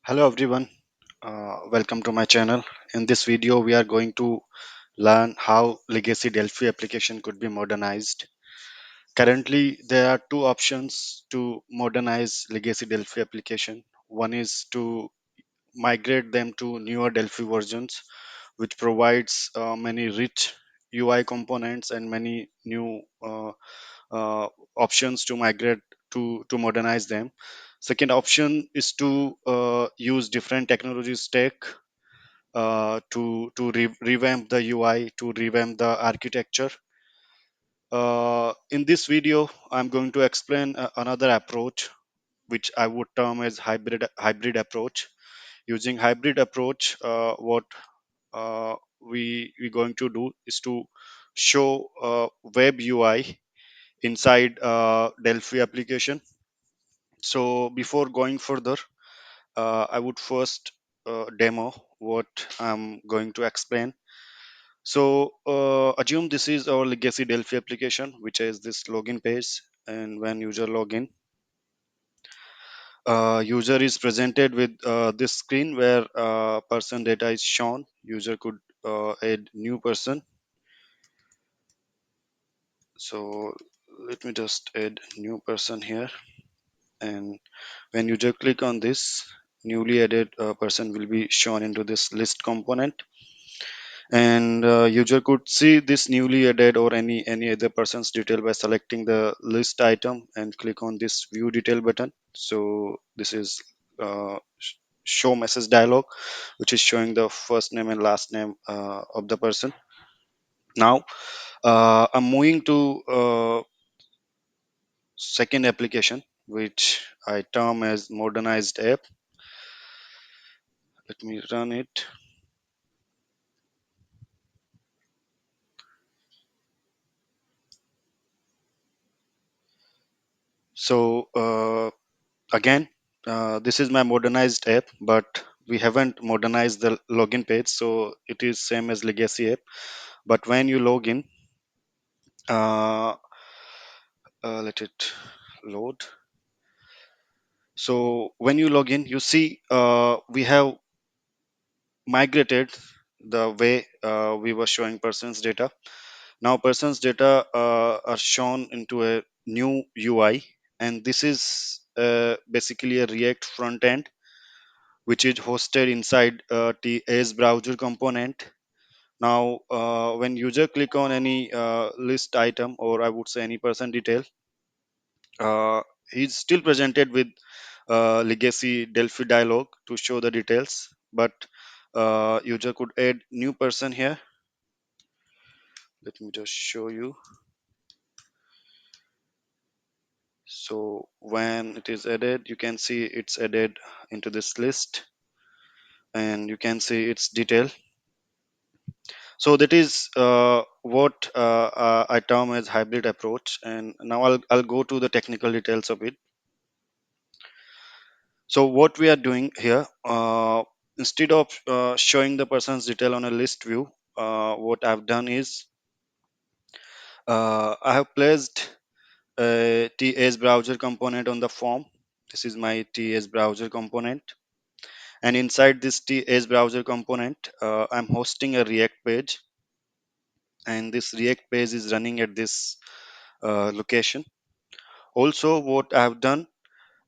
Hello everyone, welcome to my channel. In this video, we are going to learn how legacy Delphi application could be modernized. Currently, there are two options to modernize legacy Delphi application. One is to migrate them to newer Delphi versions, which provides many rich UI components and many new uh, options to migrate to modernize them. Second option is to use different technology stack to revamp the UI, to revamp the architecture. In this video, I'm going to explain another approach, which I would term as hybrid approach. Using hybrid approach, what we going to do is to show web UI inside Delphi application. So before going further, I would first demo what I'm going to explain. So assume this is our legacy Delphi application, which is this login page. And when user login, user is presented with this screen where person data is shown. User could add new person. So let me just add new person here. And when user click on this, newly added person will be shown into this list component, and user could see this newly added or any other person's detail by selecting the list item and click on this view detail button. So this is show message dialog, which is showing the first name and last name of the person. Now I'm moving to second application, which I term as modernized app. Let me run it. So again, this is my modernized app, but we haven't modernized the login page, so it is same as legacy app. But when you log in, uh, let it load. So when you log in, you see we have migrated the way we were showing persons data. Now persons data are shown into a new UI, and this is basically a React front end, which is hosted inside TA's browser component. Now, when user click on any list item, or I would say any person detail, uh, he's still presented with legacy Delphi dialog to show the details, but user could add new person here. Let me just show you. So when it is added, you can see it's added into this list, and you can see its detail. So that is what I term as hybrid approach. And now I'll go to the technical details of it. So what we are doing here, instead of showing the person's detail on a list view, what I've done is I have placed a TS browser component on the form. This is my TS browser component. And inside this TS browser component, I'm hosting a React page. And this React page is running at this location. Also, what I have done,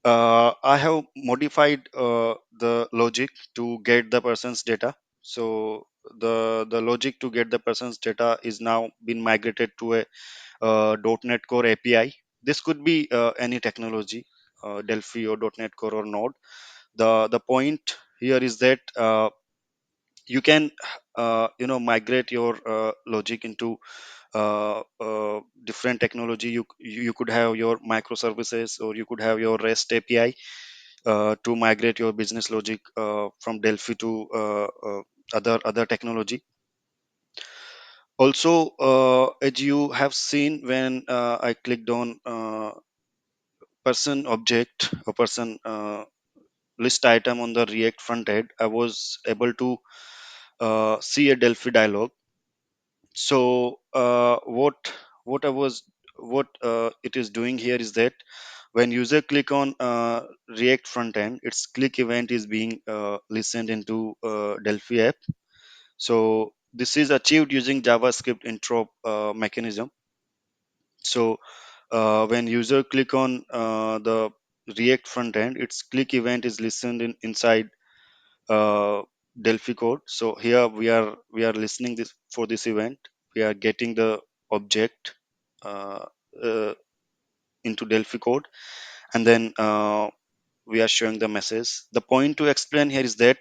I have modified the logic to get the person's data. So the logic to get the person's data is now been migrated to a .NET Core API. This could be any technology, Delphi or .NET Core or Node. The point here is that you can migrate your logic into different technology. You could have your microservices, or you could have your REST API to migrate your business logic from Delphi to other technology. Also, as you have seen, when I clicked on person object or person list item on the React front end, I was able to see a Delphi dialog. So what I was what it is doing here is that When user click on React front end, its click event is being listened into Delphi app. So this is achieved using JavaScript interop mechanism. So when user click on the React front end, its click event is listened inside uh, Delphi code. So here we are listening this for this event. We are getting the object uh, uh, into Delphi code, and then we are showing the message. The point to explain here is that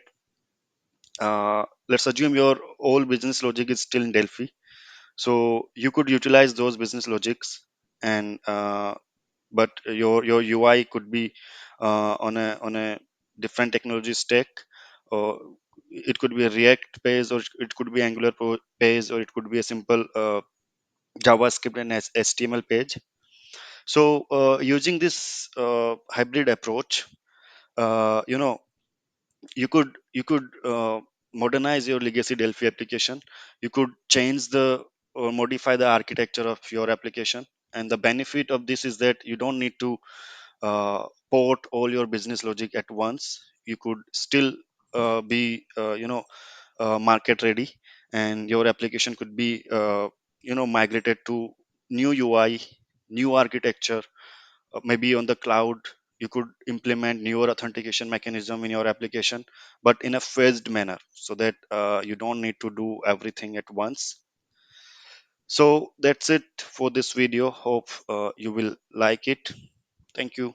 let's assume your whole business logic is still in Delphi. So you could utilize those business logics, and but your UI could be on a different technology stack, or it could be a React page, or it could be Angular page, or it could be a simple JavaScript and HTML page. So using this hybrid approach, you know, you could modernize your legacy Delphi application. You could change the or modify the architecture of your application, and the benefit of this is that you don't need to port all your business logic at once. You could still be market ready, and your application could be migrated to new UI, new architecture. Maybe on the cloud, you could implement newer authentication mechanism in your application, but in a phased manner, so that you don't need to do everything at once. So that's it for this video. Hope you will like it. Thank you.